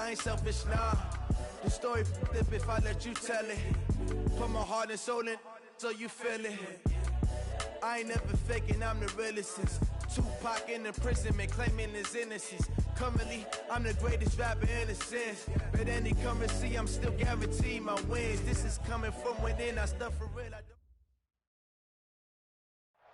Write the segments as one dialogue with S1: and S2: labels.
S1: I ain't selfish, nah. The story flip if I let you tell it. Put my heart and soul in so you feel it. I ain't never faking, I'm the realest since Tupac in the prison, man, claiming his innocence. Currently, I'm the greatest rapper in a sense. But any currency, I'm still guaranteed my wins. This is coming from within, I stuff for real.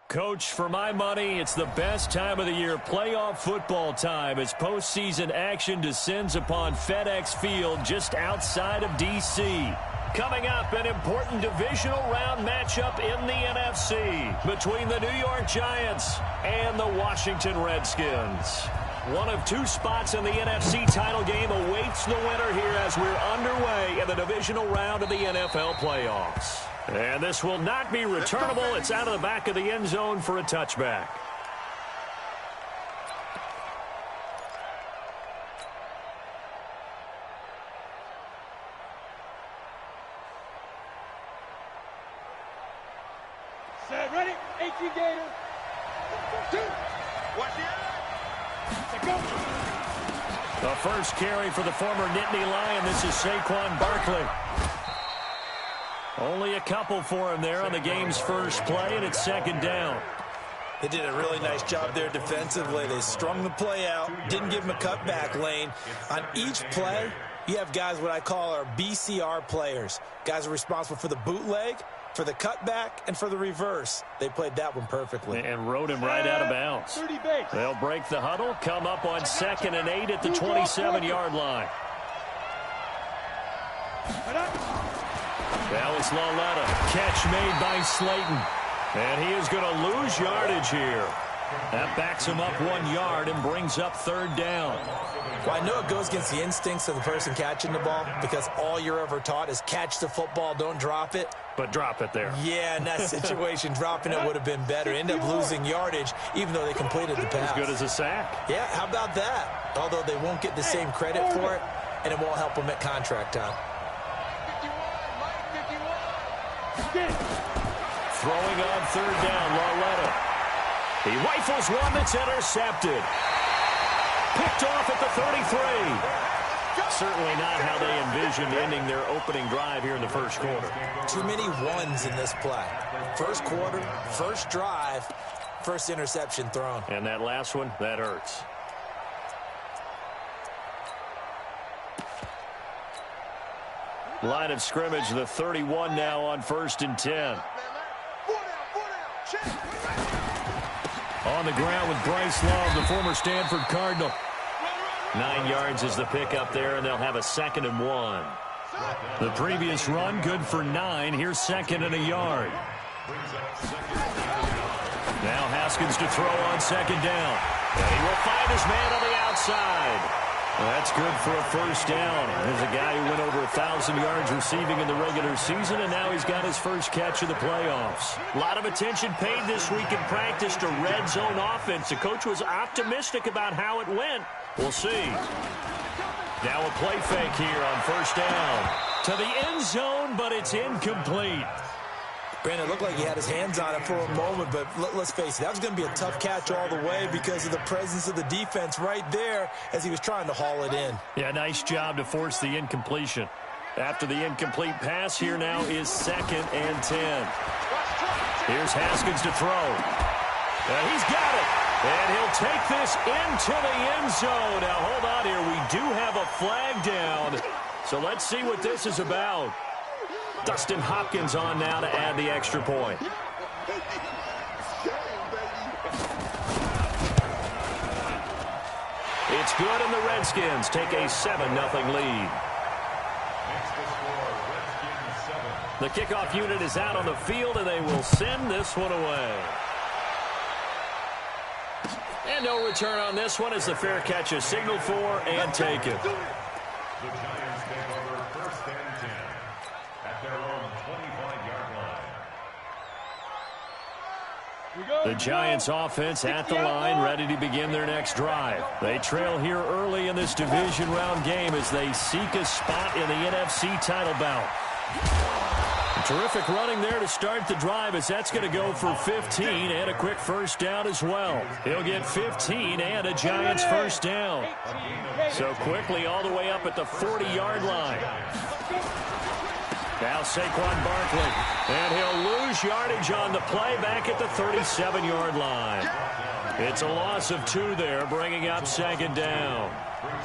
S2: Coach, for my money, it's the best time of the year, playoff football time, as postseason action descends upon FedEx Field just outside of D.C. Coming up, an important divisional round matchup in the NFC between the New York Giants and the Washington Redskins. One of two spots in the NFC title game awaits the winner here as we're underway in the divisional round of the NFL playoffs. And this will not be returnable. It's out of the back of the end zone for a touchback.
S3: Set, ready, 18 Gator. 2. Watch the eye. Go.
S2: The first carry for the former Nittany Lion. This is Saquon Barkley. Only a couple for him there on the game's first play, and it's second down.
S4: They did a really nice job there defensively. They strung the play out, didn't give him a cutback lane. On each play, you have guys what I call our BCR players. Guys are responsible for the bootleg, for the cutback, and for the reverse. They played that one perfectly.
S2: And rode him right out of bounds. They'll break the huddle, come up on 2nd and 8 at the 27-yard line. Now it's Laletta. Catch made by Slayton. And he is going to lose yardage here. That backs him up 1 yard and brings up third down.
S4: Well, I know it goes against the instincts of the person catching the ball because all you're ever taught is catch the football, don't drop it.
S2: But drop it there.
S4: Yeah, in that situation, dropping it would have been better. End up losing yardage, even though they completed the pass.
S2: As good as a sack.
S4: Yeah, how about that? Although they won't get the same credit for it, and it won't help them at contract time.
S2: Throwing on third down, Laletta. He rifles one that's intercepted. Picked off at the 33. Certainly not how they envisioned ending their opening drive here in the first quarter.
S4: Too many ones in this play. First quarter, first drive, first interception thrown.
S2: And that last one, that hurts. Line of scrimmage, the 31 now on 1st and 10. On the ground with Bryce Love, the former Stanford Cardinal. 9 yards is the pickup there, and they'll have a 2nd and 1. The previous run, good for 9. Here's 2nd and a yard. Now Haskins to throw on 2nd down. And he will find his man on the outside. Well, that's good for a first down. There's a guy who went over 1,000 yards receiving in the regular season, and now he's got his first catch of the playoffs. A lot of attention paid this week in practice to red zone offense. The coach was optimistic about how it went. We'll see. Now a play fake here on first down. To the end zone, but it's incomplete.
S4: Brandon, it looked like he had his hands on it for a moment, but let's face it, that was going to be a tough catch all the way because of the presence of the defense right there as he was trying to haul it in.
S2: Yeah, nice job to force the incompletion. After the incomplete pass, here now is 2nd and 10. Here's Haskins to throw. And he's got it. And he'll take this into the end zone. Now, hold on here. We do have a flag down. So let's see what this is about. Dustin Hopkins on now to add the extra point. It's good, and the Redskins take a 7-0 lead. The kickoff unit is out on the field, and they will send this one away. And no return on this one as the fair catch is signaled for and taken. The Giants offense at the line, ready to begin their next drive. They trail here early in this division round game as they seek a spot in the NFC title bout. Terrific running there to start the drive, as that's going to go for 15 and a quick first down as well. He'll get 15 and a Giants first down. So quickly all the way up at the 40-yard line. Now Saquon Barkley, and he'll lose yardage on the play back at the 37-yard line. It's a loss of 2 there, bringing up second down.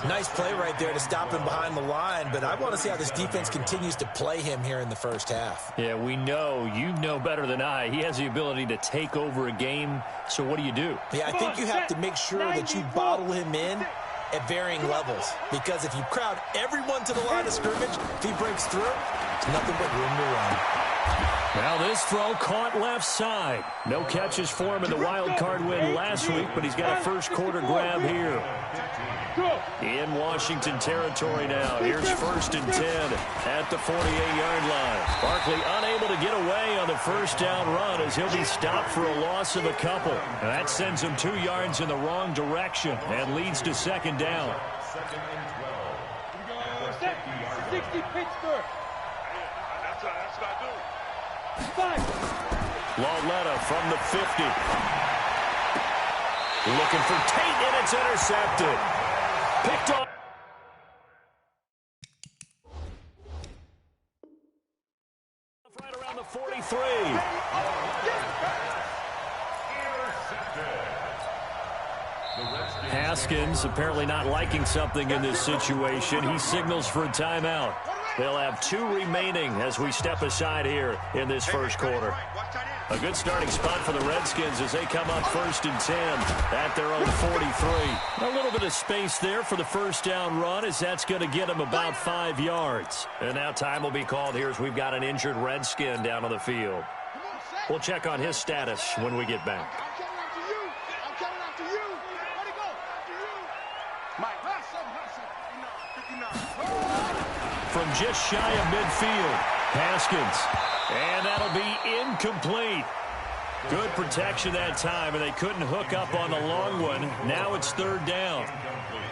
S4: Nice play right there to stop him behind the line, but I want to see how this defense continues to play him here in the first half.
S2: Yeah, we know, you know better than I, he has the ability to take over a game, so what do you do?
S4: Yeah, I think you have to make sure that you bottle him in at varying levels, because if you crowd everyone to the line of scrimmage, if he breaks through, it's nothing but room to run.
S2: Now this throw caught left side. No catches for him in the wild card win last week, but he's got a first quarter grab here. In Washington territory now. Here's 1st and 10 at the 48-yard line. Barkley unable to get away on the first down run, as he'll be stopped for a loss of a couple. And that sends him 2 yards in the wrong direction and leads to second down.
S3: 60 Pittsburgh. That's what I do. 5.
S2: Lauletta from the 50. Looking for Tate, and it's intercepted. Picked off. Right around the 43. Haskins apparently not liking something in this situation. He signals for a timeout. They'll have 2 remaining as we step aside here in this first quarter. A good starting spot for the Redskins as they come up 1st and 10 at their own 43. A little bit of space there for the first down run, as that's going to get them about 5 yards. And now time will be called here as we've got an injured Redskin down on the field. We'll check on his status when we get back.
S3: I'm coming after you. Let it go. After you. Mike,
S2: from just shy of midfield, Haskins. And that'll be incomplete. Good protection that time, and they couldn't hook up on the long one. Now it's 3rd down.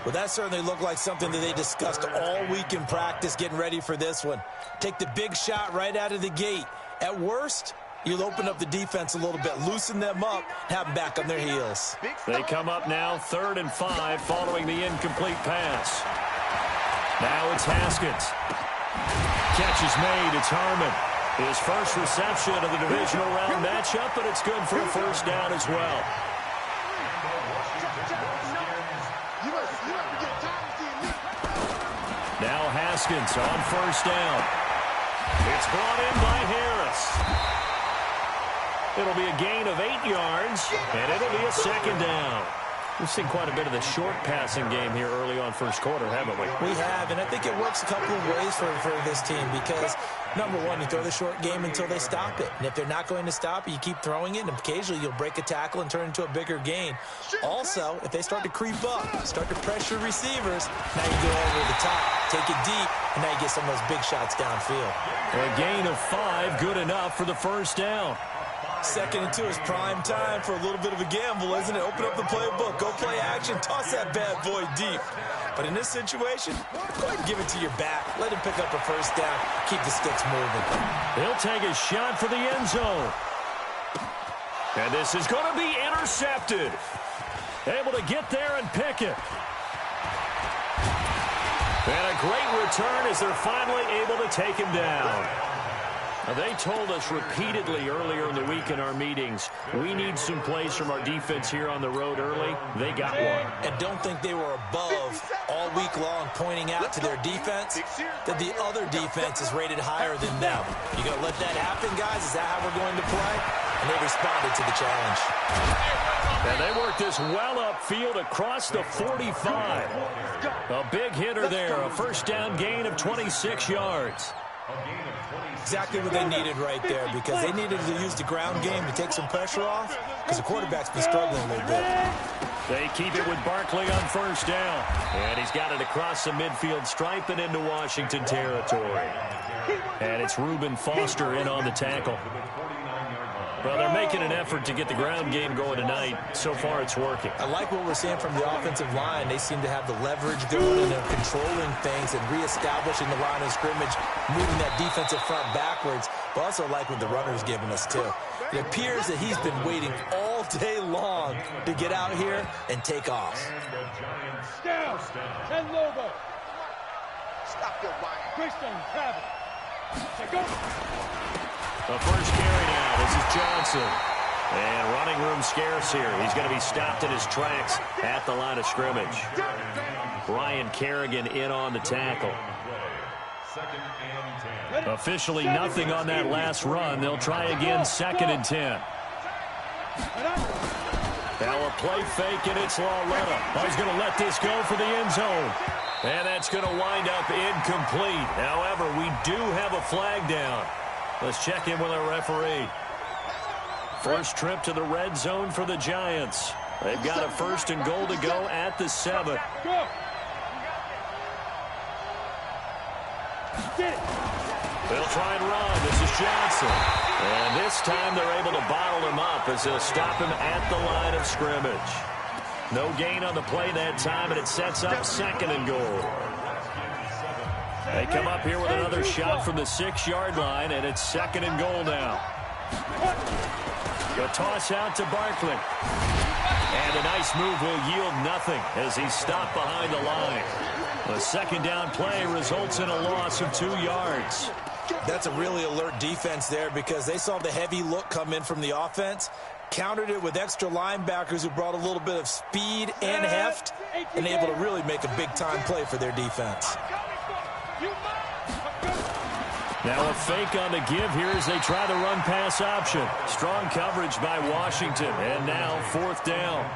S4: Well, that certainly looked like something that they discussed all week in practice, getting ready for this one. Take the big shot right out of the gate. At worst, you'll open up the defense a little bit, loosen them up, have them back on their heels.
S2: They come up now 3rd and 5 following the incomplete pass. Now it's Haskins. Catch is made. It's Harmon. His first reception of the divisional round matchup, but it's good for a first down as well. Now Haskins on first down. It's brought in by Harris. It'll be a gain of 8 yards, and it'll be a second down. We've seen quite a bit of the short passing game here early on first quarter, haven't we?
S4: We have, and I think it works a couple of ways for this team because, number one, you throw the short game until they stop it. And if they're not going to stop it, you keep throwing it, and occasionally you'll break a tackle and turn it into a bigger gain. Also, if they start to creep up, start to pressure receivers, now you go over the top, take it deep, and now you get some of those big shots downfield.
S2: A gain of 5, good enough for the first down.
S4: 2nd and 2 is prime time for a little bit of a gamble, isn't it? Open up the playbook, go play action, toss that bad boy deep. But in this situation, go ahead and give it to your back. Let him pick up a first down. Keep the sticks moving.
S2: He'll take a shot for the end zone. And this is going to be intercepted. Able to get there and pick it. And a great return as they're finally able to take him down. Now, they told us repeatedly earlier in the week in our meetings, we need some plays from our defense here on the road early. They got one.
S4: And don't think they were above all week long pointing out to their defense that the other defense is rated higher than them. You going to let that happen, guys? Is that how we're going to play? And they responded to the challenge.
S2: And they worked this well upfield across the 45. A big hitter there, a first down gain of 26 yards.
S4: Exactly what they needed right there, because they needed to use the ground game to take some pressure off, because the quarterback's been struggling a little bit.
S2: They keep it with Barkley on first down. And he's got it across the midfield stripe and into Washington territory. And it's Reuben Foster in on the tackle. Well, they're making an effort to get the ground game going tonight. So far, it's working.
S4: I like what we're seeing from the offensive line. They seem to have the leverage going, and they're controlling things and reestablishing the line of scrimmage, moving that defensive front backwards. But also like what the runner's giving us, too. It appears that he's been waiting all day long to get out here and take off.
S3: Down. 10 logo. Stop your mind. Christian, Travis. Go.
S2: The first carry now. This is Johnson. And running room scarce here. He's going to be stopped in his tracks at the line of scrimmage. Brian Kerrigan in on the tackle. Officially nothing on that last run. They'll try again, 2nd and 10. Now a play fake, and it's Lauletta. He's going to let this go for the end zone. And that's going to wind up incomplete. However, we do have a flag down. Let's check in with our referee. First trip to the red zone for the Giants. They've got a 1st and goal to go at the 7. They'll try and run. This is Johnson. And this time they're able to bottle him up as they'll stop him at the line of scrimmage. No gain on the play that time, and it sets up 2nd and goal. They come up here with another shot from the 6-yard line, and it's 2nd and goal now. The toss out to Barkley. And a nice move will yield nothing as he's stopped behind the line. The 2nd down play results in a loss of 2 yards.
S4: That's a really alert defense there because they saw the heavy look come in from the offense, countered it with extra linebackers who brought a little bit of speed and heft, and able to really make a big-time play for their defense.
S2: Now a fake on the give here as they try the run-pass option. Strong coverage by Washington, and now 4th down.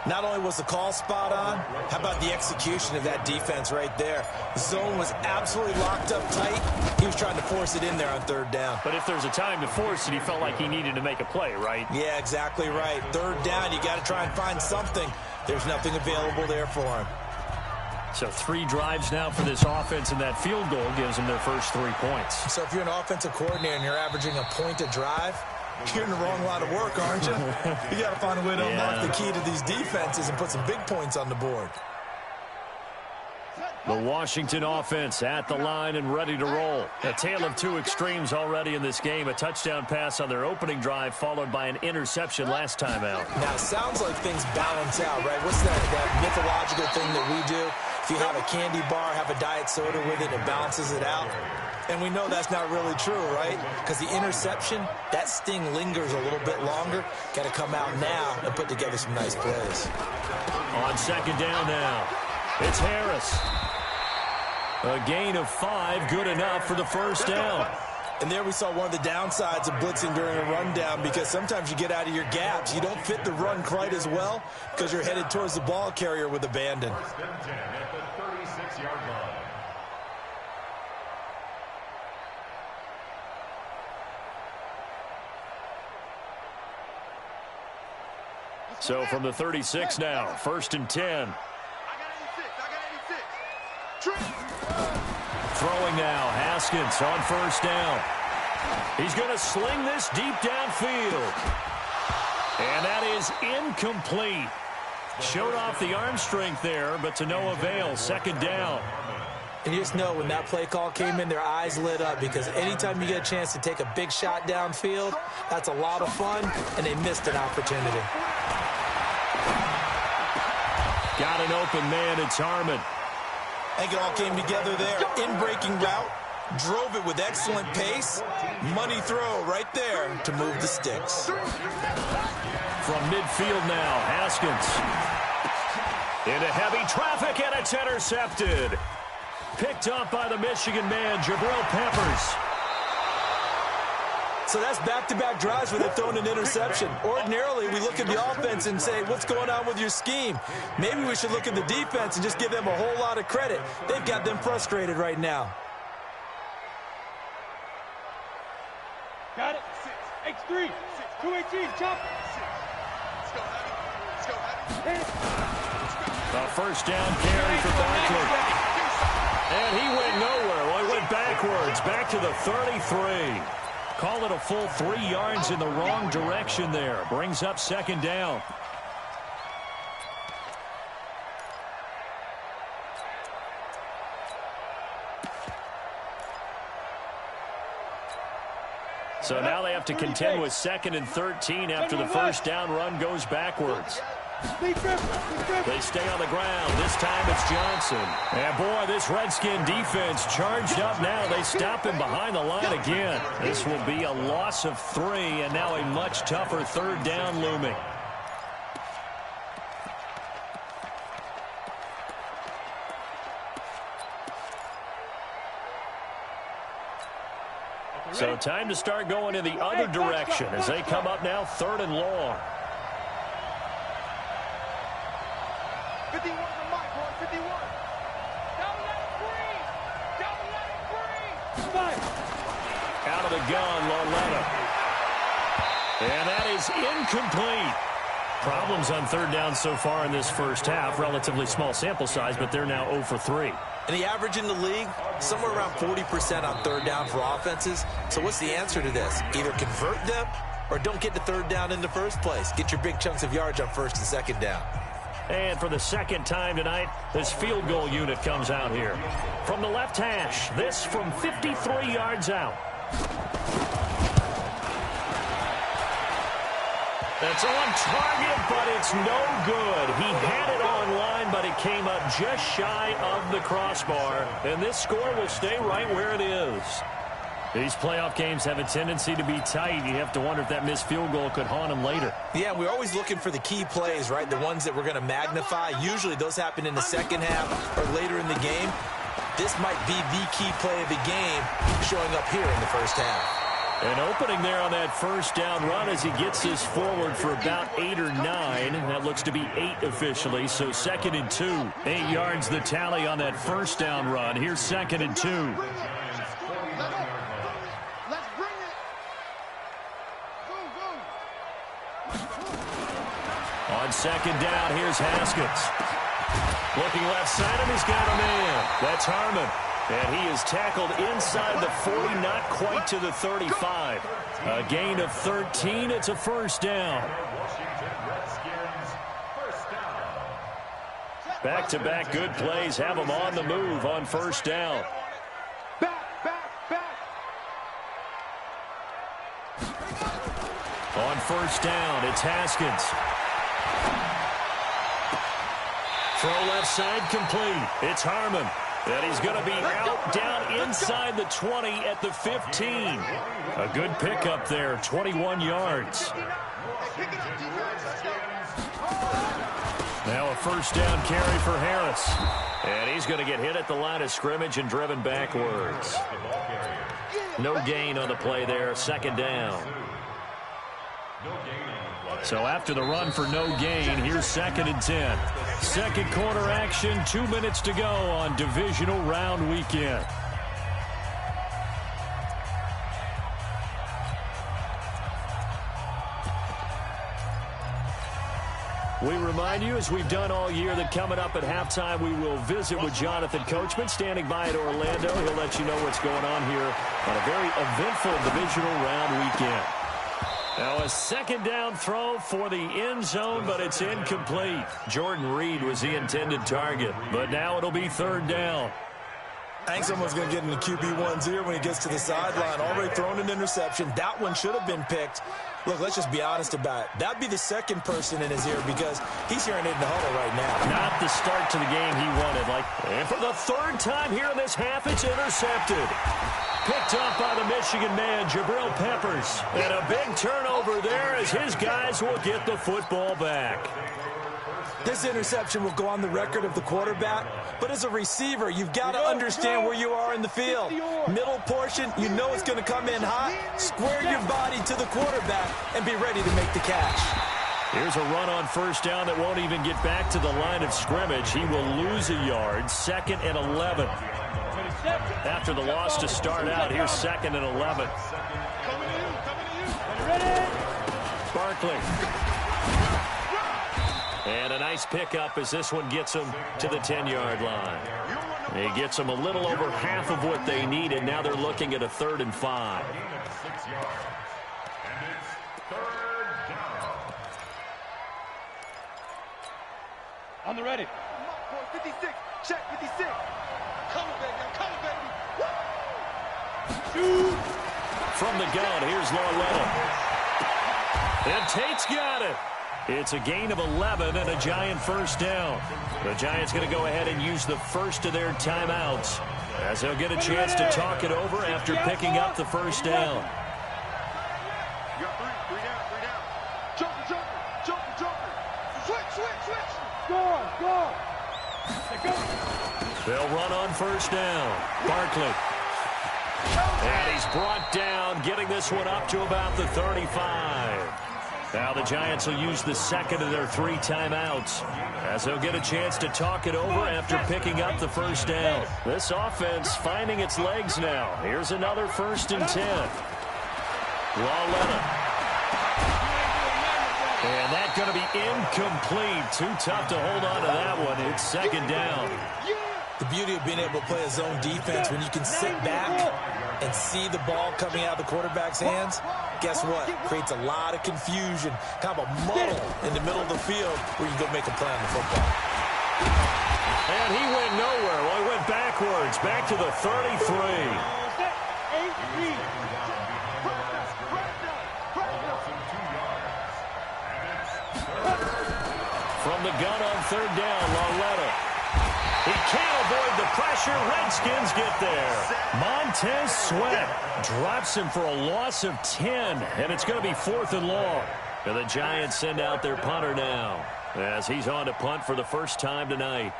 S4: Not only was the call spot on, how about the execution of that defense right there? The zone was absolutely locked up tight. He was trying to force it in there on 3rd down.
S2: But if there's a time to force it, he felt like he needed to make a play, right?
S4: Yeah, exactly right. 3rd down, you got to try and find something. There's nothing available there for him.
S2: So 3 drives now for this offense, and that field goal gives them their first 3 points.
S4: So if you're an offensive coordinator and you're averaging a point a drive, you're in the wrong line of work, aren't you? You got to find a way to unlock the key to these defenses and put some big points on the board.
S2: The Washington offense at the line and ready to roll. A tale of 2 extremes already in this game. A touchdown pass on their opening drive followed by an interception last time out.
S4: Now, it sounds like things balance out, right? What's that mythological thing that we do? If you have a candy bar, have a diet soda with it, it balances it out. And we know that's not really true, right? Because the interception, that sting lingers a little bit longer. Got to come out now and put together some nice plays.
S2: On 2nd down now, it's Harris. A gain of 5, good enough for the 1st down.
S4: And there we saw one of the downsides of blitzing during a rundown, because sometimes you get out of your gaps. You don't fit the run quite as well because you're headed towards the ball carrier with abandon.
S2: So from the 36 now, 1st and 10. Throwing now, Haskins on 1st down. He's going to sling this deep downfield. And that is incomplete. Showed off the arm strength there, but to no avail. 2nd down.
S4: And you just know when that play call came in, their eyes lit up, because anytime you get a chance to take a big shot downfield, that's a lot of fun, and they missed an opportunity.
S2: Got an open man, it's Harmon.
S4: I think it all came together there. In-breaking route, drove it with excellent pace. Money throw right there to move the sticks.
S2: From midfield now, Haskins. Into heavy traffic, and it's intercepted. Picked up by the Michigan man, Jabril Peppers.
S4: So that's back-to-back drives where they've thrown an interception. Ordinarily, we look at the offense and say, what's going on with your scheme? Maybe we should look at the defense and just give them a whole lot of credit. They've got them frustrated right now.
S3: Got it. X3. 218. Chop.
S2: A 1st down carry for Barkley. And he went nowhere. Well, he went backwards, back to the 33. Call it a full 3 yards in the wrong direction there. Brings up second down. So now they have to contend with 2nd and 13 after the first down run goes backwards. They stay on the ground. This time it's Johnson. And boy, this Redskin defense charged up now. They stop him behind the line again. This will be a loss of 3, and now a much tougher 3rd down looming. So time to start going in the other direction as they come up now 3rd and long.
S3: 51 to Mike, boy, 51. Don't let it breathe. Don't let it breathe. Fight.
S2: Out of the gun, Loletta. And that is incomplete. Problems on 3rd down so far in this first half. Relatively small sample size, but they're now 0 for 3.
S4: And the average in the league, somewhere around 40% on 3rd down for offenses. So what's the answer to this? Either convert them or don't get to 3rd down in the first place. Get your big chunks of yards on 1st and 2nd down.
S2: And for the 2nd time tonight, this field goal unit comes out here. From the left hash, this from 53 yards out. That's on target, but it's no good. He had it online, but it came up just shy of the crossbar. And this score will stay right where it is. These playoff games have a tendency to be tight. You have to wonder if that missed field goal could haunt them later.
S4: Yeah, we're always looking for the key plays, right? The ones that we're going to magnify. Usually those happen in the second half or later in the game. This might be the key play of the game showing up here in the first half.
S2: An opening there on that first down run as he gets this forward for about 8 or 9. That looks to be 8 officially, so 2nd and 2. 8 yards the tally on that first down run. Here's 2nd and 2. On 2nd down, here's Haskins. Looking left side of him, he's got a man. That's Harmon. And he is tackled inside the 40, not quite to the 35. A gain of 13. It's a first down. Back-to-back good plays have them on the move on first down. On first down, it's Haskins. Throw left side complete. It's Harmon. And he's going to be out down inside the 20 at the 15. A good pickup there, 21 yards. Now a first down carry for Harris. And he's going to get hit at the line of scrimmage and driven backwards. No gain on the play there, 2nd down. So after the run for no gain, here's 2nd and 10. Second quarter action, 2 minutes to go on divisional round weekend. We remind you, as we've done all year, that coming up at halftime, we will visit with Jonathan Coachman, standing by at Orlando. He'll let you know what's going on here on a very eventful divisional round weekend. Now a 2nd down throw for the end zone, but it's incomplete. Jordan Reed was the intended target, but now it'll be 3rd down.
S4: I think someone's going to get in the QB1's ear when he gets to the sideline. Already thrown an interception. That one should have been picked. Look, let's just be honest about it. That'd be the 2nd person in his ear because he's hearing it in the huddle right now.
S2: Not the start to the game he wanted. And for the 3rd time here in this half, it's intercepted. Picked up by the Michigan man, Jabril Peppers. And a big turnover there as his guys will get the football back.
S4: This interception will go on the record of the quarterback, but as a receiver, you've got to understand where you are in the field. Middle portion, you know it's going to come in hot. Square your body to the quarterback and be ready to make the catch.
S2: Here's a run on first down that won't even get back to the line of scrimmage. He will lose a yard, 2nd and 11. After the loss to start out, here's 2nd and 11. Barkley. And a nice pickup as this one gets him to the 10-yard line. He gets them a little over half of what they needed. Now they're looking at a 3rd and 5.
S3: On the ready. 56. Check 56. Come on, baby. Come on, baby. Woo!
S2: From the gun, here's Lauletta. And Tate's got it. It's a gain of 11 and a Giant first down. The Giants going to go ahead and use the first of their timeouts as they'll get a chance to talk it over after picking up the first down.
S3: You got three down. Joker. Switch. Go.
S2: They'll run on first down. Barkley. And he's brought down, getting this one up to about the 35. Now the Giants will use the second of their 3 timeouts as they'll get a chance to talk it over after picking up the first down. This offense finding its legs now. Here's another 1st and 10. Lauletta. And that's going to be incomplete. Too tough to hold on to that one. It's 2nd down.
S4: The beauty of being able to play a zone defense when you can sit back and see the ball coming out of the quarterback's hands, guess what? Creates a lot of confusion, kind of a muddle in the middle of the field where you can go make a play on the football.
S2: And he went nowhere. Well, he went backwards, back to the 33. From the gun on 3rd down, Lauletta. He can't avoid the pressure. Redskins get there. Montez Sweat drops him for a loss of 10, and it's going to be 4th and long. And the Giants send out their punter now as he's on to punt for the first time tonight.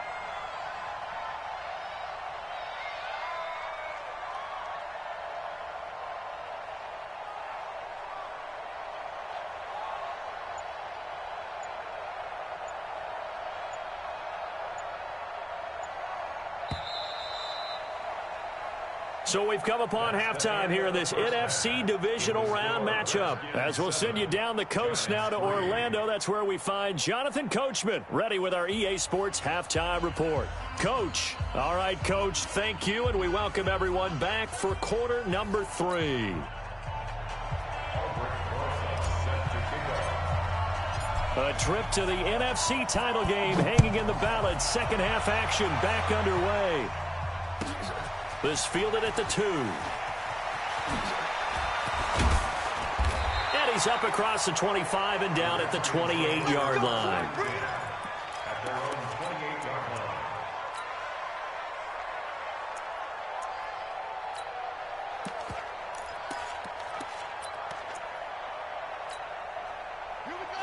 S2: So we've come upon halftime here in this NFC divisional round matchup. As we'll send you down the coast now to Orlando, that's where we find Jonathan Coachman ready with our EA Sports halftime report. Coach. All right, Coach, thank you, and we welcome everyone back for quarter number 3. A trip to the NFC title game hanging in the balance. Second half action back underway. This fielded at the 2. And he's up across the 25 and down at the 28-yard line.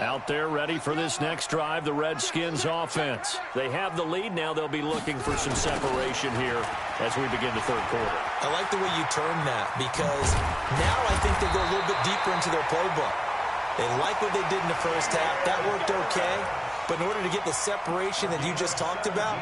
S2: Out there ready for this next drive, the Redskins offense. They have the lead. Now they'll be looking for some separation here as we begin the 3rd quarter.
S4: I like the way you term that because now I think they go a little bit deeper into their playbook. They like what they did in the first half. That worked okay. But in order to get the separation that you just talked about,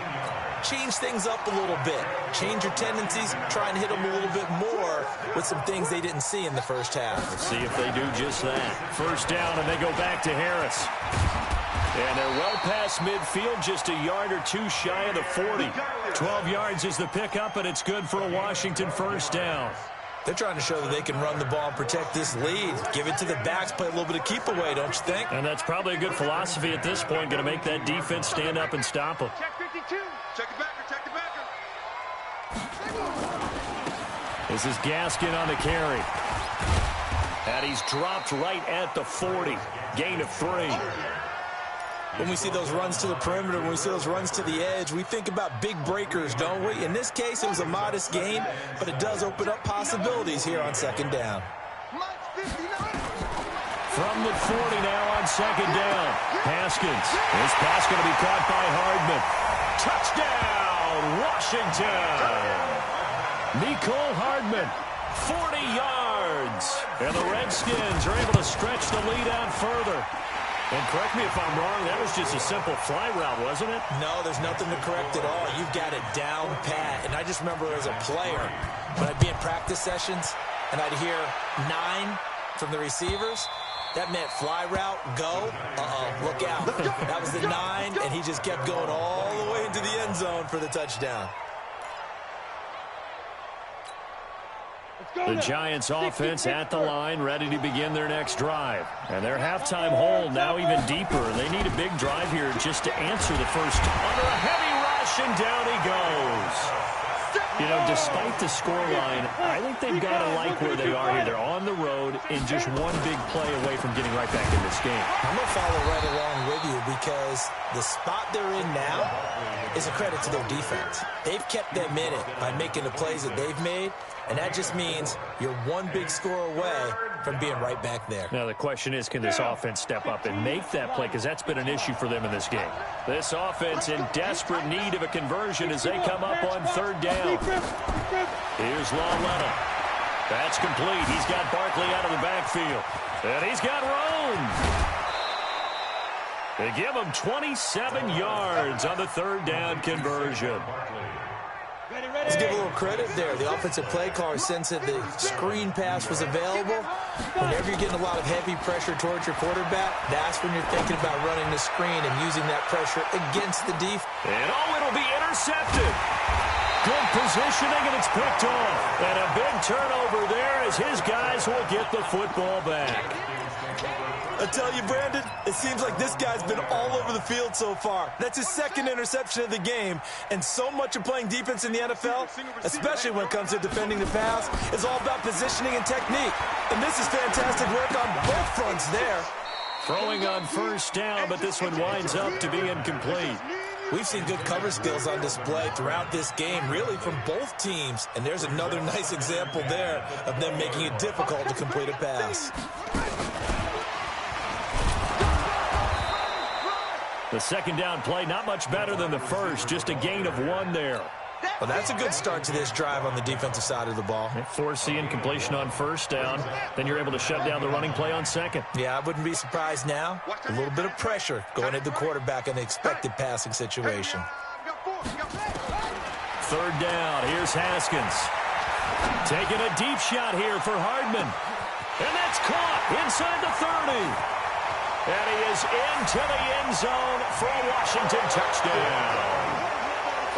S4: change things up a little bit. Change your tendencies. Try and hit them a little bit more with some things they didn't see in the first half.
S2: Let's see if they do just that. First down, and they go back to Harris. And they're well past midfield, just a yard or 2 shy of the 40. 12 yards is the pickup, and it's good for a Washington first down.
S4: They're trying to show that they can run the ball and protect this lead. Give it to the backs, play a little bit of keep away, don't you think?
S2: And that's probably a good philosophy at this point, going to make that defense stand up and stop them.
S3: Check 52. Check the backer. Check the backer.
S2: This is Gaskin on the carry. And he's dropped right at the 40. Gain of 3.
S4: When we see those runs to the perimeter, when we see those runs to the edge, we think about big breakers, don't we? In this case, it was a modest gain, but it does open up possibilities here on 2nd down.
S2: From the 40 now on 2nd down. Haskins. This pass going to be caught by Hardman. Touchdown, Washington. Mecole Hardman, 40 yards. And the Redskins are able to stretch the lead out further. And correct me if I'm wrong, that was just a simple fly route, wasn't it?
S4: No, there's nothing to correct at all. You've got it down pat. And I just remember as a player, when I'd be in practice sessions and I'd hear 9 from the receivers, that meant fly route, go, look out. That was the 9, and he just kept going all the way into the end zone for the touchdown.
S2: The Giants offense at the line, ready to begin their next drive. And their halftime hole now even deeper. They need a big drive here just to answer the first. Under a heavy rush, and down he goes. You know, despite the scoreline, I think they've got to like where they are here. They're on the road and just one big play away from getting right back in this game.
S4: I'm going to follow right along with you because the spot they're in now is a credit to their defense. They've kept them in it by making the plays that they've made, and that just means you're one big score away from being right back there.
S2: Now the question is, can this offense step up and make that play? Because that's been an issue for them in this game. This offense in desperate need of a conversion as they come up on third down. Here's Lawletta. That's complete. He's got Barkley out of the backfield. And he's got Rome. They give him 27 yards on the third down conversion.
S4: Let's give a little credit there. The offensive play caller sensed that the screen pass was available. Whenever you're getting a lot of heavy pressure towards your quarterback, that's when you're thinking about running the screen and using that pressure against the defense.
S2: And it'll be intercepted. Good positioning, and it's picked off. And a big turnover there as his guys will get the football back.
S4: I tell you, Brandon, it seems like this guy's been all over the field so far. That's his second interception of the game, and so much of playing defense in the NFL, especially when it comes to defending the pass, is all about positioning and technique. And this is fantastic work on both fronts there.
S2: Throwing on first down, but this one winds up to be incomplete.
S4: We've seen good cover skills on display throughout this game, really from both teams. And there's another nice example there of them making it difficult to complete a pass.
S2: The second down play, not much better than the first, just a gain of 1 there.
S4: Well, that's a good start to this drive on the defensive side of the ball.
S2: Force the incompletion on first down. Then you're able to shut down the running play on second.
S4: Yeah, I wouldn't be surprised now. A little bit of pressure going at the quarterback in the expected passing situation.
S2: Third down, here's Haskins. Taking a deep shot here for Hardman. And that's caught inside the 30. And he is into the end zone for a Washington touchdown.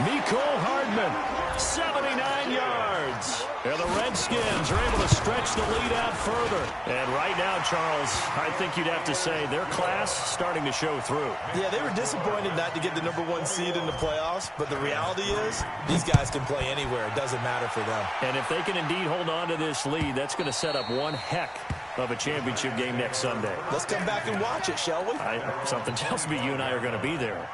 S2: Mecole Hardman, 79 yards. And the Redskins are able to stretch the lead out further. And right now, Charles, I think you'd have to say their class starting to show through.
S4: Yeah, they were disappointed not to get the #1 seed in the playoffs, but the reality is these guys can play anywhere. It doesn't matter for them.
S2: And if they can indeed hold on to this lead, that's going to set up one heck of a championship game next Sunday.
S4: Let's come back and watch it, shall we?
S2: Something tells me you and I are going to be there.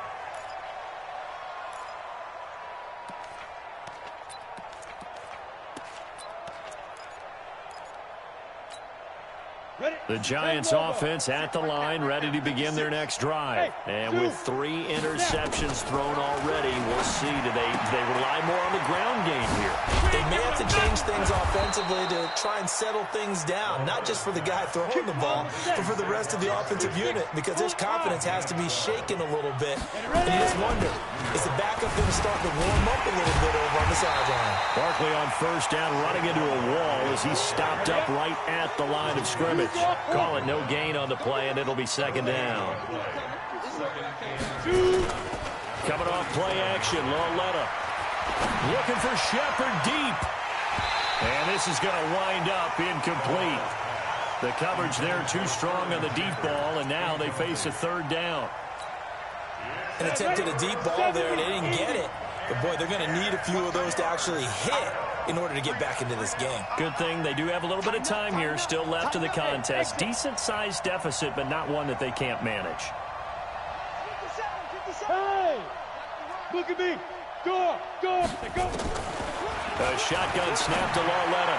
S2: The Giants offense at the line, ready to begin their next drive. And with 3 interceptions thrown already, we'll see. Do they rely more on the ground game here?
S4: They may have to change things offensively to try and settle things down, not just for the guy throwing the ball, but for the rest of the offensive unit, because their confidence has to be shaken a little bit. And you just wonder, is the backup going to start to warm up a little bit over on the sideline?
S2: Barkley on first down, running into a wall as he stopped up right at the line of scrimmage. Call it no gain on the play, and it'll be second down. Coming off play action, Lawletta looking for Shepard deep. And this is going to wind up incomplete. The coverage there too strong on the deep ball, and now they face a third down.
S4: And attempted a deep ball there, and they didn't get it. But, boy, they're going to need a few of those to actually hit in order to get back into this game.
S2: Good thing they do have a little bit of time here still left in the contest. Decent-sized deficit, but not one that they can't manage.
S3: Hey! Look at me! Go!
S2: A shotgun snap to Lawletta.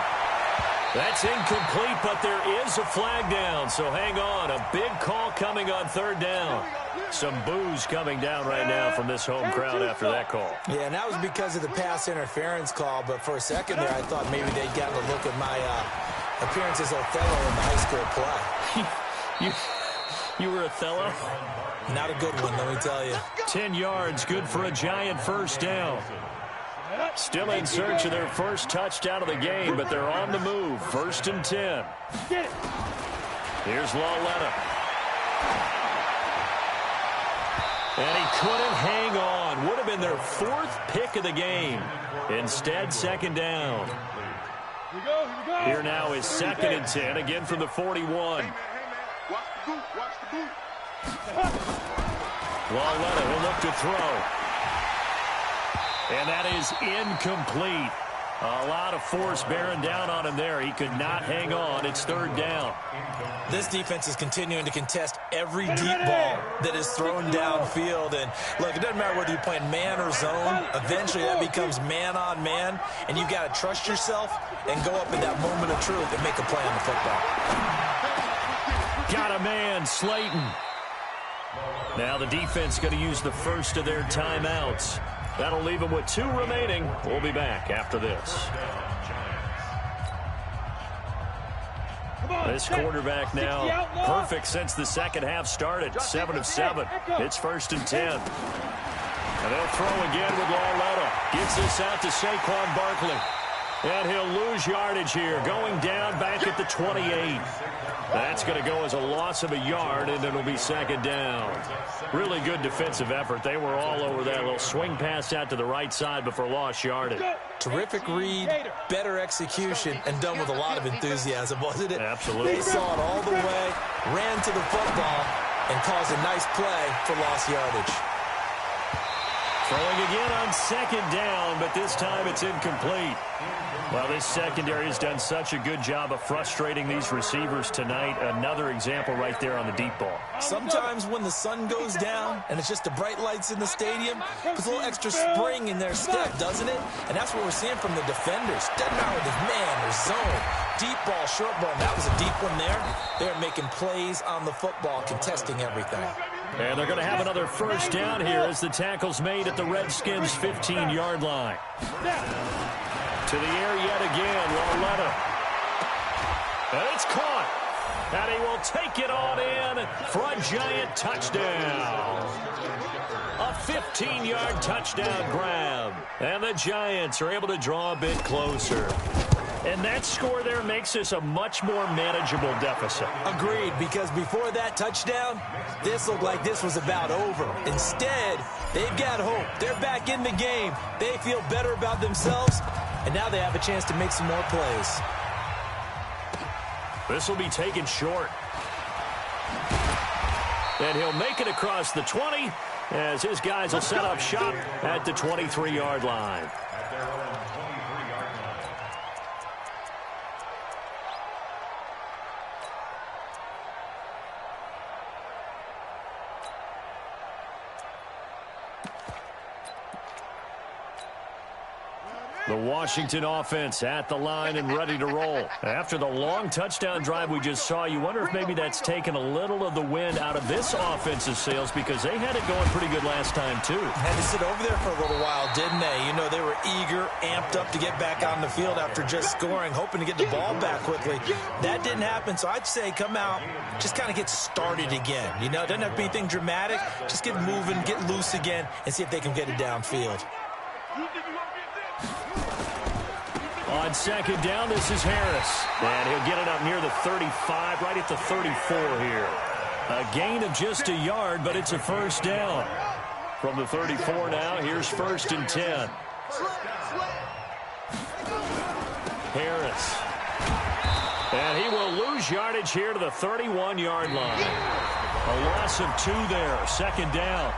S2: That's incomplete, but there is a flag down, so hang on. A big call coming on third down. Some boos coming down right now from this home crowd after that call.
S4: Yeah, and that was because of the pass interference call, but for a second there I thought maybe they'd gotten a look at my appearance as Othello in the high school play.
S2: You were Othello?
S4: Not a good one, let me tell you.
S2: 10 yards, good for a Giant first down. Still in search of their first touchdown of the game, but they're on the move. 1st and 10. Here's Lawletta. And he couldn't hang on. Would have been their 4th pick of the game. Instead, second down. Here now is 2nd and 10, again from the 41.
S3: Hey, man, watch the boot, watch the boot.
S2: Lauletta will look to throw. And that is incomplete. A lot of force bearing down on him there. He could not hang on. It's 3rd down.
S4: This defense is continuing to contest every deep ball that is thrown downfield. And, look, it doesn't matter whether you're playing man or zone. Eventually that becomes man on man. And you've got to trust yourself and go up in that moment of truth and make a play on the football.
S2: Got a man, Slayton. Now the defense going to use the first of their timeouts. That'll leave them with 2 remaining. We'll be back after this. This quarterback now perfect since the second half started. 7 of 7. It's 1st and 10. And they'll throw again with Lauletta. Gets this out to Saquon Barkley. And he'll lose yardage here. Going down back at the 28. That's going to go as a loss of a yard, and it'll be 2nd down. Really good defensive effort. They were all over that little swing pass out to the right side before lost yardage.
S4: Terrific read, better execution, and done with a lot of enthusiasm, wasn't it?
S2: Absolutely.
S4: They saw it all the way, ran to the football, and caused a nice play for lost yardage.
S2: Throwing again on 2nd down, but this time it's incomplete. Well, this secondary has done such a good job of frustrating these receivers tonight. Another example right there on the deep ball.
S4: Sometimes when the sun goes down and it's just the bright lights in the stadium, puts a little extra spring in their step, doesn't it? And that's what we're seeing from the defenders. Doesn't matter whether it's man or zone. Deep ball, short ball, and that was a deep one there. They're making plays on the football, contesting everything.
S2: And they're going to have another 1st down here as the tackle's made at the Redskins' 15-yard line. To the air yet again, Lauletta. And it's caught. And he will take it on in for a giant touchdown. A 15-yard touchdown grab. And the Giants are able to draw a bit closer. And that score there makes this a much more manageable deficit.
S4: Agreed, because before that touchdown, this looked like this was about over. Instead, they've got hope. They're back in the game. They feel better about themselves, and now they have a chance to make some more plays.
S2: This will be taken short. And he'll make it across the 20 as his guys will set up shop at the 23-yard line. The Washington offense at the line and ready to roll. After the long touchdown drive we just saw, you wonder if maybe that's taken a little of the wind out of this offense's sails because they had it going pretty good last time, too.
S4: Had to sit over there for a little while, didn't they? You know, they were eager, amped up to get back on the field after just scoring, hoping to get the ball back quickly. That didn't happen, so I'd say come out, just kind of get started again. You know, it doesn't have to be anything dramatic. Just get moving, get loose again, and see if they can get it downfield.
S2: On 2nd down, this is Harris. And he'll get it up near the 35, right at the 34 here. A gain of just a yard, but it's a 1st down. From the 34 now, here's 1st and 10. Harris. And he will lose yardage here to the 31-yard line. A loss of 2 there, 2nd down.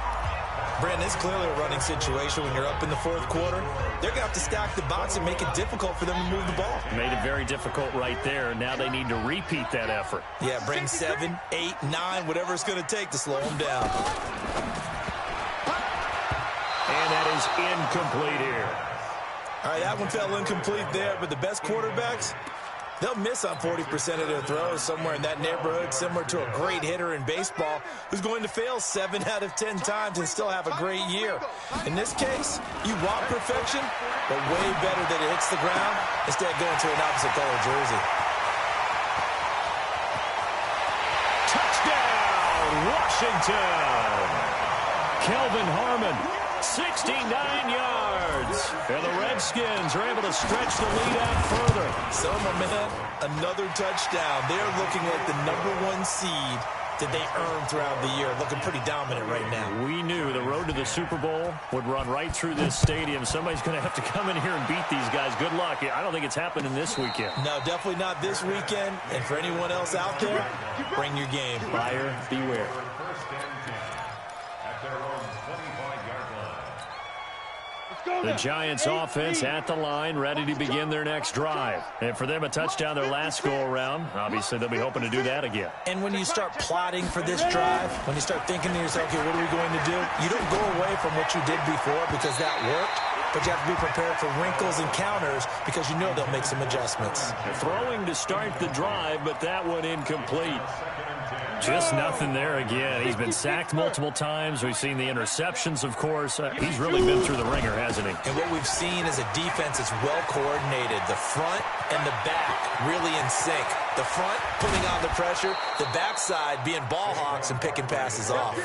S4: Brandon, it's clearly a running situation when you're up in the 4th quarter. They're going to have to stack the box and make it difficult for them to move the ball.
S2: Made it very difficult right there. Now they need to repeat that effort.
S4: Yeah, bring 7, 8, 9, whatever it's going to take to slow them down.
S2: And that is incomplete here.
S4: All right, that one fell incomplete there, but the best quarterbacks, they'll miss on 40% of their throws, somewhere in that neighborhood, similar to a great hitter in baseball who's going to fail 7 out of 10 times and still have a great year. In this case, you want perfection, but way better that it hits the ground instead of going to an opposite color jersey.
S2: Touchdown, Washington! Kelvin Harmon, 69 yards. And the Redskins are able to stretch the lead out further.
S4: So, my man, another touchdown. They're looking like the #1 seed that they earned throughout the year. Looking pretty dominant right now.
S2: We knew the road to the Super Bowl would run right through this stadium. Somebody's going to have to come in here and beat these guys good luck. I don't think it's happening this weekend.
S4: No, definitely not this weekend. And for anyone else out there, bring your game.
S2: Buyer beware. The Giants offense at the line, ready to begin their next drive. And for them, a touchdown their last go-around. Obviously, they'll be hoping to do that again.
S4: And when you start plotting for this drive, when you start thinking to yourself, okay, what are we going to do? You don't go away from what you did before because that worked. But you have to be prepared for wrinkles and counters because you know they'll make some adjustments.
S2: Throwing to start the drive, but that one incomplete. Just nothing there again. He's been sacked multiple times. We've seen the interceptions, of course. He's really been through the ringer, hasn't he?
S4: And what we've seen is a defense that's well coordinated. The front and the back really in sync. The front putting on the pressure. The backside being ball hawks and picking passes off.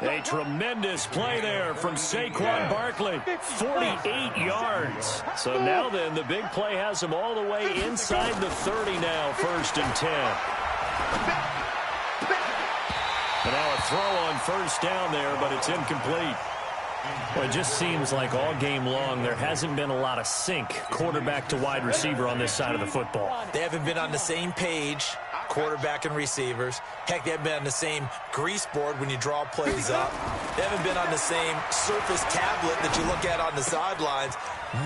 S2: A tremendous play there from Saquon Barkley. 48 yards. So now then, the big play has him all the way inside the 30 now, 1st and 10. And now a throw on first down there, but it's incomplete. Well, it just seems like all game long there hasn't been a lot of sync quarterback to wide receiver on this side of the football.
S4: They haven't been on the same page, quarterback and receivers. Heck, they haven't been on the same grease board when you draw plays up. They haven't been on the same surface tablet that you look at on the sidelines.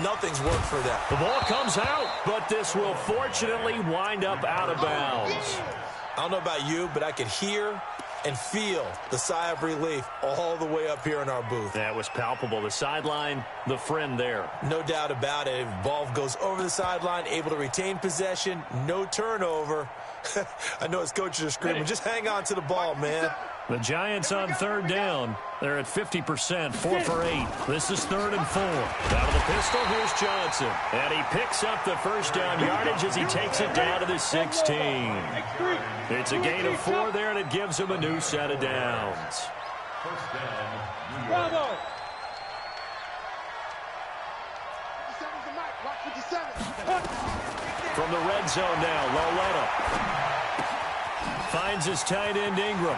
S4: Nothing's worked for them.
S2: The ball comes out, but this will fortunately wind up out of bounds.
S4: I don't know about you, but I could hear and feel the sigh of relief all the way up here in our booth.
S2: That was palpable. The sideline, the friend there.
S4: No doubt about it. Ball goes over the sideline, able to retain possession, no turnover. I know his coaches are screaming, just hang on to the ball, man.
S2: The Giants on 3rd down. They're at 50%, 4 for 8. This is 3rd and 4. Out of the pistol, here's Johnson. And he picks up the first down yardage as he takes it down to the 16. It's a gain of 4 there, and it gives him a new set of downs.
S3: Bravo!
S2: From the red zone now, Loletta finds his tight end Ingram.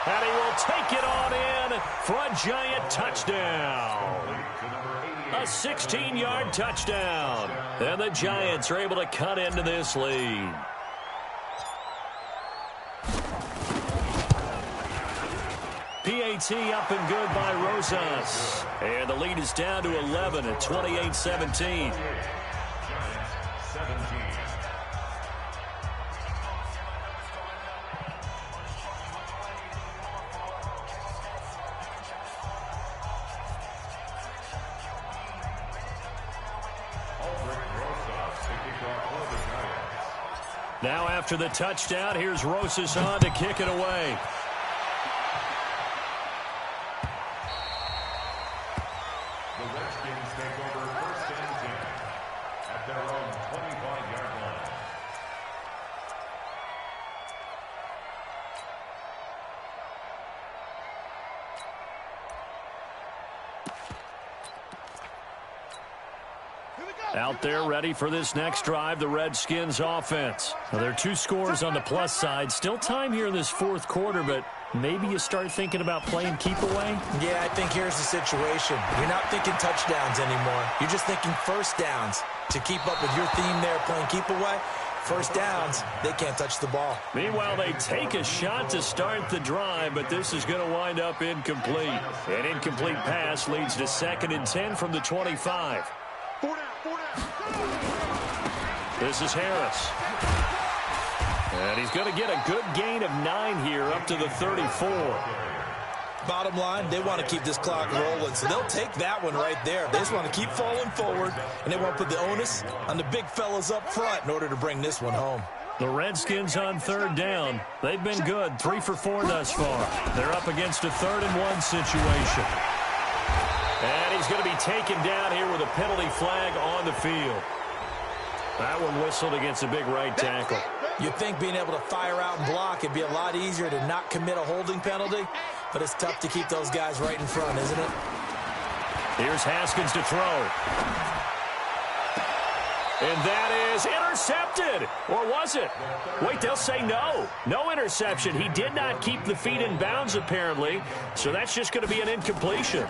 S2: And he will take it on in for a Giant touchdown. A 16-yard touchdown. And the Giants are able to cut into this lead. PAT up and good by Rosas. And the lead is down to 11 at 28-17. Now after the touchdown, here's Rosas on to kick it away.
S5: The Redskins take over 1st and 10 at their own 25-yard line.
S2: Out there ready for this next drive, the Redskins offense. Well, there are 2 scores on the plus side. Still time here in this 4th quarter, but maybe you start thinking about playing keep away?
S4: Yeah, I think here's the situation. You're not thinking touchdowns anymore. You're just thinking first downs. To keep up with your theme there, playing keep away, first downs, they can't touch the ball.
S2: Meanwhile, they take a shot to start the drive, but this is going to wind up incomplete. An incomplete pass leads to 2nd and 10 from the 25. This is Harris. And he's going to get a good gain of 9 here up to the 34.
S4: Bottom line, they want to keep this clock rolling, so they'll take that one right there. They just want to keep falling forward, and they want to put the onus on the big fellas up front in order to bring this one home.
S2: The Redskins on 3rd down. They've been good, 3 for 4 thus far. They're up against a 3rd and 1 situation. And he's going to be taken down here with a penalty flag on the field. That one whistled against a big right tackle.
S4: You'd think being able to fire out and block, it'd be a lot easier to not commit a holding penalty, but it's tough to keep those guys right in front, isn't it?
S2: Here's Haskins to throw. And that is intercepted. Or was it? Wait, they'll say no. No interception. He did not keep the feet in bounds, apparently, so that's just going to be an incompletion.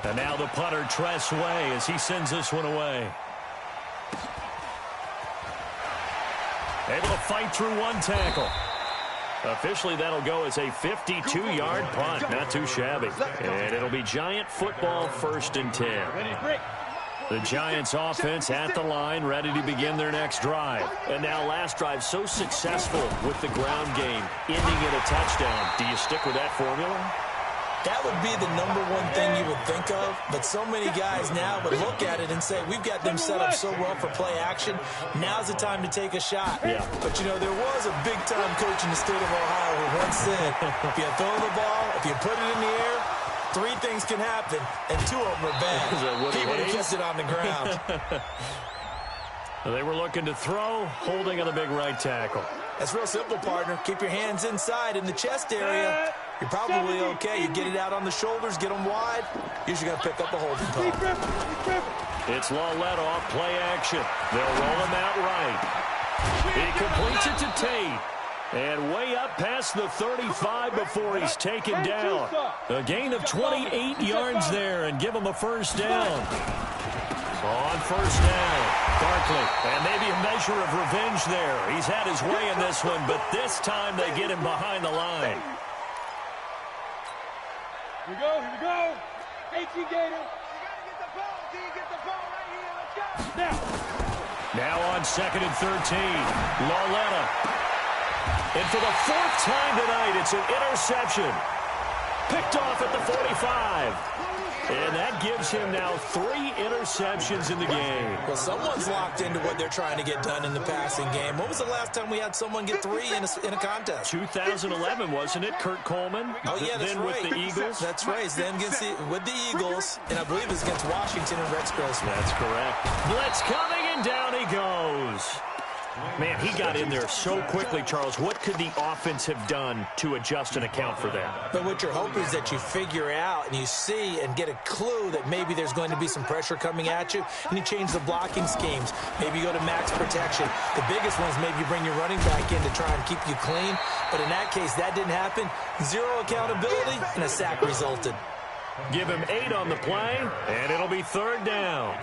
S2: And now the punter, Tress Way, as he sends this one away. Able to fight through one tackle. Officially, that'll go as a 52-yard punt. Not too shabby. And it'll be Giant football, 1st and 10. The Giants offense at the line, ready to begin their next drive. And now last drive so successful with the ground game, ending in a touchdown. Do you stick with that formula?
S4: That would be the #1 thing you would think of, but so many guys now would look at it and say, we've got them set up so well for play action, now's the time to take a shot.
S2: Yeah.
S4: But, you know, there was a big-time coach in the state of Ohio who once said, if you throw the ball, if you put it in the air, 3 things can happen, and 2 of them are bad. He would have kept it on the ground.
S2: They were looking to throw, holding on the big right tackle.
S4: That's real simple, partner. Keep your hands inside in the chest area. You're probably okay. You get it out on the shoulders, get them wide. Usually got to pick up a holding call.
S2: It's Lawlett off play action. They'll roll him out right. He completes it to Tate. And way up past the 35 before he's taken down. A gain of 28 yards there and give him a 1st down. On 1st down, Barkley, and maybe a measure of revenge there. He's had his way in this one, but this time they get him behind the line.
S3: Here we go. H.E. Gator. You got to get the ball. Can you get the ball right here? Let's go.
S2: Now on 2nd and 13, Lawlett. And for the 4th time tonight, it's an interception. Picked off at the 45. And that gives him now 3 interceptions in the game.
S4: Well, someone's locked into what they're trying to get done in the passing game. When was the last time we had someone get 3 in a contest?
S2: 2011, wasn't it? Kurt Coleman?
S4: Oh, yeah, that's
S2: then
S4: right.
S2: with the Eagles?
S4: That's right. Then with the Eagles, and I believe it was against Washington and Rex Grossman.
S2: That's correct. Blitz coming, and down he goes. Man, he got in there so quickly, Charles. What could the offense have done to adjust and account for that?
S4: But what you're hoping is that you figure out and you see and get a clue that maybe there's going to be some pressure coming at you, and you change the blocking schemes. Maybe you go to max protection. The biggest one is maybe you bring your running back in to try and keep you clean. But in that case, that didn't happen. 0 accountability, and a sack resulted.
S2: Give him 8 on the play, and it'll be 3rd down.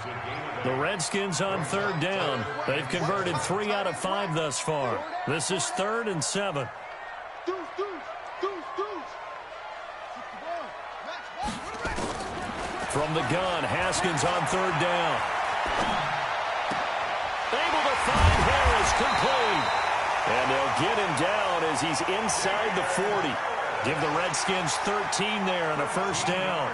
S2: The Redskins on 3rd down. They've converted 3 out of 5 thus far. This is 3rd and 7. From the gun, Haskins on 3rd down. Able to find Harris, complete. And they'll get him down as he's inside the 40. Give the Redskins 13 there and a 1st down.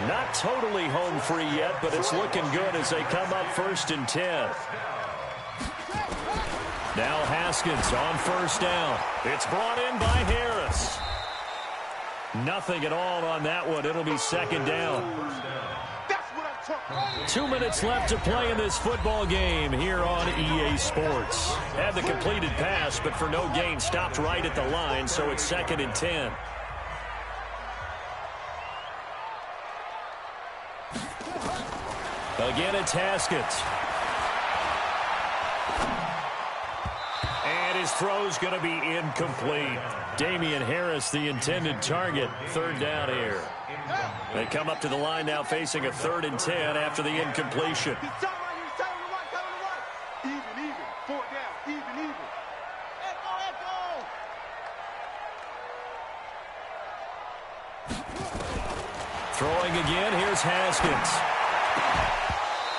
S2: Not totally home free yet, but it's looking good as they come up 1st and 10. Now Haskins on 1st down. It's brought in by Harris. Nothing at all on that one. It'll be 2nd down. 2 minutes left to play in this football game here on EA Sports. Had the completed pass, but for no gain, stopped right at the line, so it's 2nd and 10. Again, it's Haskins. And his throw's going to be incomplete. Damian Harris, the intended target. 3rd down here. They come up to the line now facing a 3rd and 10 after the incompletion.
S3: Even. 4 down. Even.
S2: Throwing again, here's Haskins.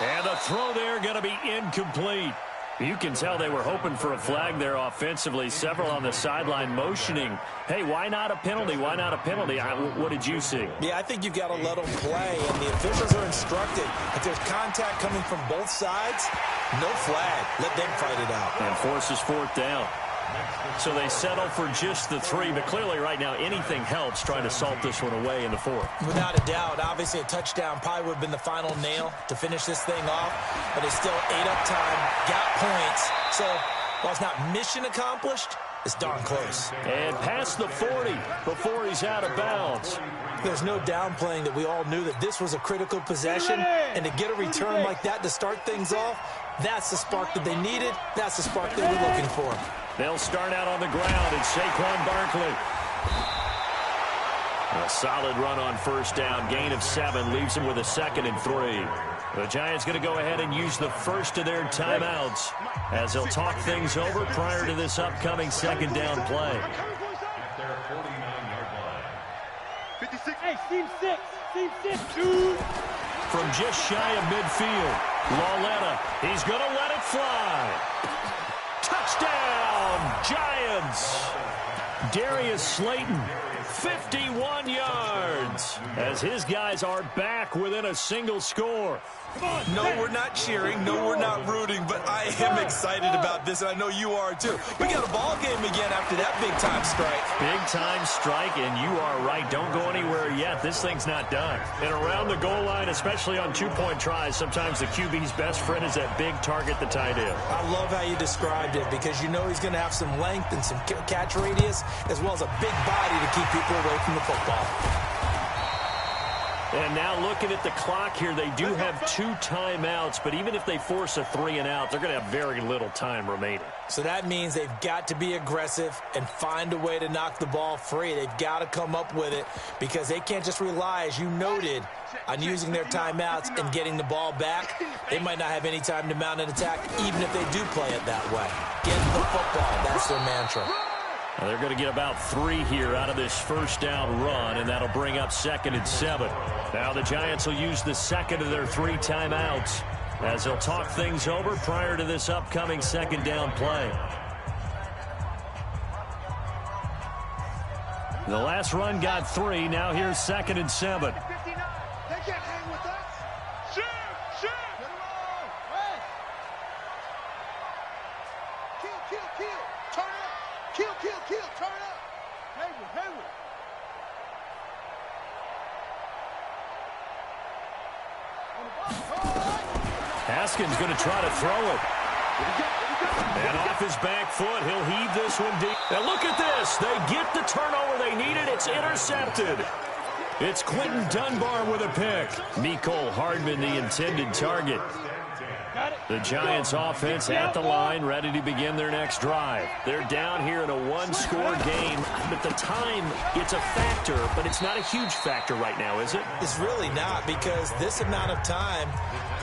S2: And the throw there going to be incomplete. You can tell they were hoping for a flag there offensively. Several on the sideline motioning. Hey, why not a penalty? Why not a penalty? What did you see?
S4: Yeah, I think you've got to let them play, and the officials are instructed. If there's contact coming from both sides, no flag. Let them fight it out.
S2: And forces 4th down. So they settle for just the 3, but clearly right now anything helps trying to salt this one away in the 4th.
S4: Without a doubt, obviously a touchdown probably would have been the final nail to finish this thing off, but it's still 8 up time, got points. So while it's not mission accomplished, it's darn close.
S2: And past the 40 before he's out of bounds.
S4: There's no downplaying that we all knew that this was a critical possession, and to get a return like that to start things off, that's the spark that they needed. That's the spark they were looking for.
S2: They'll start out on the ground, and Saquon Barkley. A solid run on 1st down. Gain of 7 leaves him with a 2nd and 3. The Giants going to go ahead and use the first of their timeouts as they'll talk things over prior to this upcoming second down play.
S5: At their 49-yard line.
S3: 56. Hey, team 6. Team 6, dude.
S2: From just shy of midfield, Lauletta, he's going to let it fly. Touchdown, Giants. Darius Slayton, 51 yards, as his guys are back within a single score.
S4: No, we're not cheering. No, we're not rooting, but I am excited about this, and I know you are too. We got a ball game again after that big-time strike.
S2: Big-time strike, and you are right. Don't go anywhere yet. This thing's not done. And around the goal line, especially on two-point tries, sometimes the QB's best friend is that big target, the tight end.
S4: I love how you described it because you know he's going to have some length and some catch radius as well as a big body to keep people away from the football.
S2: And now looking at the clock here, they do have 2 timeouts, but even if they force a 3-and-out, they're going to have very little time remaining.
S4: So that means they've got to be aggressive and find a way to knock the ball free. They've got to come up with it because they can't just rely, as you noted, on using their timeouts and getting the ball back. They might not have any time to mount an attack, even if they do play it that way. Get the football. That's their mantra.
S2: Now they're going to get about 3 here out of this first down run, and that'll bring up 2nd and 7. Now the Giants will use the second of their 3 timeouts as they'll talk things over prior to this upcoming second down play. The last run got 3. Now here's 2nd and 7.
S3: They can't hang with us. Shoot! Shoot! Kill! Turn up! Kill! Turn up! Hayward!
S2: Haskins going to try to throw it. And off his back foot, he'll heave this one deep. And look at this. They get the turnover they needed. It's intercepted. It's Quentin Dunbar with a pick. Mecole Hardman, the intended target. The Giants offense at the line, ready to begin their next drive. They're down here in a 1-score game, but the time, it's a factor, but it's not a huge factor right now, is it?
S4: It's really not, because this amount of time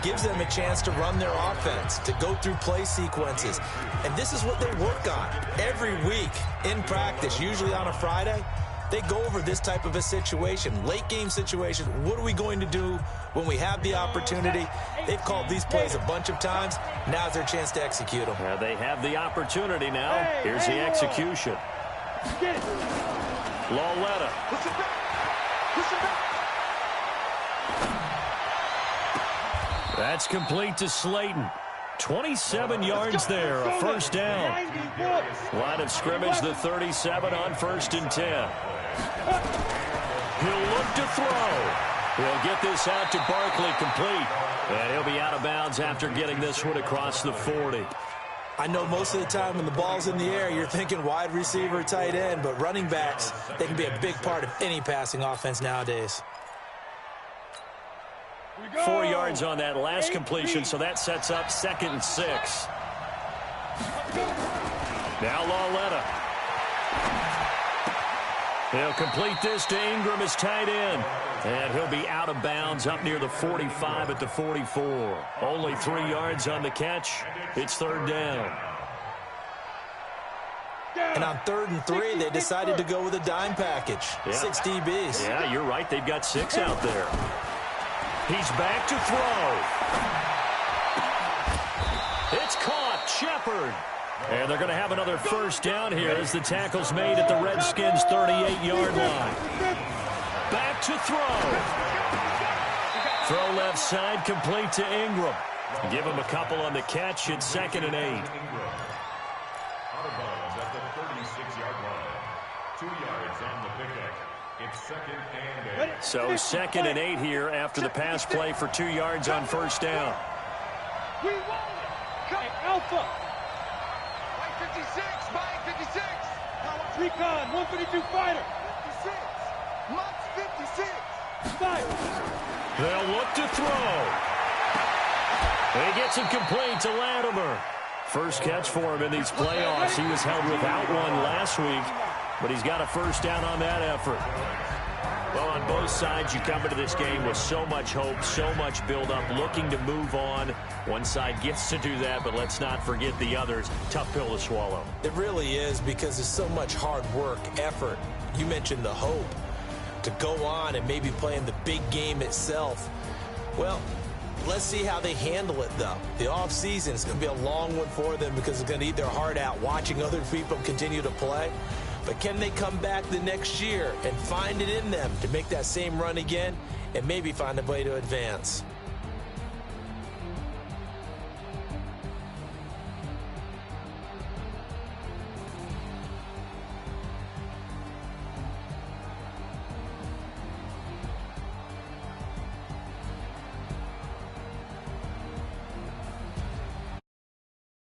S4: gives them a chance to run their offense, to go through play sequences. And this is what they work on every week in practice, usually on a Friday. They go over this type of a situation, late game situation. What are we going to do when we have the opportunity? They've called these plays a bunch of times. Now's their chance to execute them.
S2: They have the opportunity now. Here's the execution. Lauletta.
S3: Push it back!
S2: That's complete to Slayton. 27 yards there, a first down. Line of scrimmage, the 37 on 1st and 10. He'll look to throw. He'll get this out to Barkley, complete. And he'll be out of bounds after getting this one across the 40.
S4: I know most of the time when the ball's in the air, you're thinking wide receiver, tight end, but running backs, they can be a big part of any passing offense nowadays.
S2: 4 yards on that last completion, so that sets up 2nd and 6. Now Lauletta. He'll complete this to Ingram as tight end. And he'll be out of bounds up near the 45 at the 44. Only 3 yards on the catch. It's 3rd down.
S4: And on 3rd and 3, they decided to go with a dime package. 6 DBs.
S2: Yeah, you're right. They've got 6 out there. He's back to throw. It's caught. Shepard. And they're going to have another first down here as the tackle's made at the Redskins' 38-yard line. Back to throw. Throw left side, complete to Ingram. Give him a couple on the catch. It's 2nd and 8.
S5: Out of bounds at the 36-yard line. 2 yards on the pickup. It's 2nd and 8.
S2: So 2nd and 8 here after the pass play for 2 yards on first down.
S3: We won it! Cut Alpha! Mike 56! Recon, 152 fighter! 56! Mike 56! Fire!
S2: They'll look to throw. He gets it complete to Latimer. First catch for him in these playoffs. He was held without one last week, but he's got a first down on that effort. Well, on both sides, you come into this game with so much hope, so much build-up, looking to move on. One side gets to do that, but let's not forget the others. Tough pill to swallow.
S4: It really is, because there's so much hard work, effort. You mentioned the hope to go on and maybe play in the big game itself. Well, let's see how they handle it, though. The offseason is going to be a long one for them because they're going to eat their heart out watching other people continue to play. But can they come back the next year and find it in them to make that same run again and maybe find a way to advance?